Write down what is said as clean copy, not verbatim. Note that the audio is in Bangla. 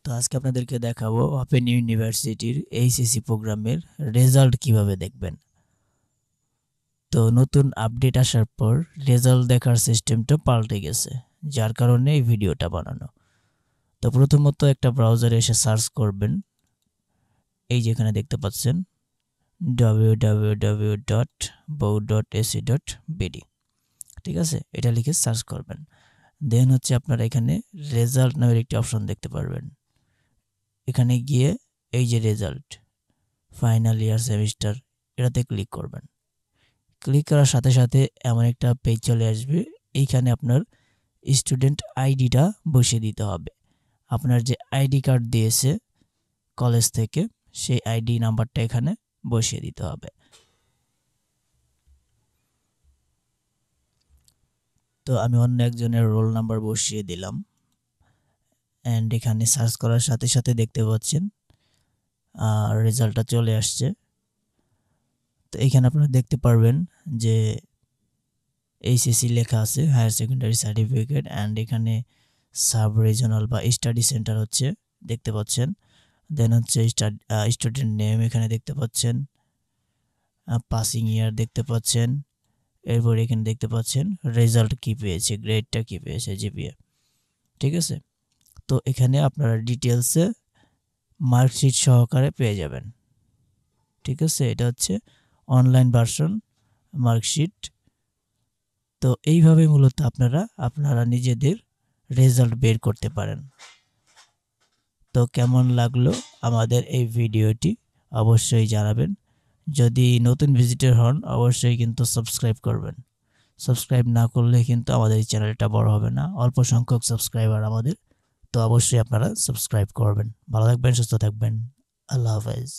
তো আজকে আপনাদেরকে দেখাবো ওপেন ইউনিভার্সিটির এইচএসসি প্রোগ্রামের রেজাল্ট কিভাবে দেখবেন। তো নতুন আপডেট আসার পর রেজাল্ট দেখার সিস্টেমটা পাল্টে গেছে, যার কারণে এই ভিডিওটা বানানো। তো প্রথমত একটা ব্রাউজারে এসে সার্চ করবেন, এই যেখানে দেখতে পাচ্ছেন www.bou.ac.bd, ঠিক আছে, এটা লিখে সার্চ করবেন। দেন হচ্ছে আপনারা এখানে রেজাল্ট নামের একটি অপশন দেখতে পারবেন। এখানে গিয়ে এই যে রেজাল্ট ফাইনাল ইয়ার সেমিস্টার, এটাতে ক্লিক করবেন। ক্লিক করার সাথে সাথে এমন একটা পেজ চলে আসবে। এইখানে আপনার স্টুডেন্ট আইডিটা বসিয়ে দিতে হবে। আপনার যে আইডি কার্ড দিয়েছে কলেজ থেকে, সেই আইডি নাম্বারটা এখানে বসিয়ে দিতে হবে। তো আমি অন্য একজনের রোল নাম্বার বসিয়ে দিলাম। অ্যান্ড এখানে সার্চ করার সাথে সাথে দেখতে পাচ্ছেন রেজাল্টটা চলে আসছে। তো এখানে আপনারা দেখতে পারবেন যে এইচএসসি লেখা আছে, হায়ার সেকেন্ডারি সার্টিফিকেট, অ্যান্ড এখানে সাব রিজনাল বা স্টাডি সেন্টার হচ্ছে দেখতে পাচ্ছেন। দেন হচ্ছে স্টুডেন্ট নেম এখানে দেখতে পাচ্ছেন, পাসিং ইয়ার দেখতে পাচ্ছেন, এরপর এখানে দেখতে পাচ্ছেন রেজাল্ট কি পেয়েছে, গ্রেডটা কি পেয়েছে, জিপিএ, ঠিক আছে। তো এখানে আপনারা ডিটেলসে মার্কশিট সহকারে পেয়ে যাবেন, ঠিক আছে। এটা হচ্ছে অনলাইন ভার্সন মার্কশিট। তো এইভাবে মূলত আপনারা নিজেদের রেজাল্ট বের করতে পারেন। তো কেমন লাগলো আমাদের এই ভিডিওটি অবশ্যই জানাবেন। যদি নতুন ভিজিটর হন অবশ্যই কিন্তু সাবস্ক্রাইব করবেন। সাবস্ক্রাইব না করলে কিন্তু আমাদের এই চ্যানেলটা বড় হবে না, অল্প সংখ্যক সাবস্ক্রাইবার আমাদের। তো অবশ্যই আপনারা সাবস্ক্রাইব করবেন। ভালো থাকবেন, সুস্থ থাকবেন, আল্লাহ হাফেজ।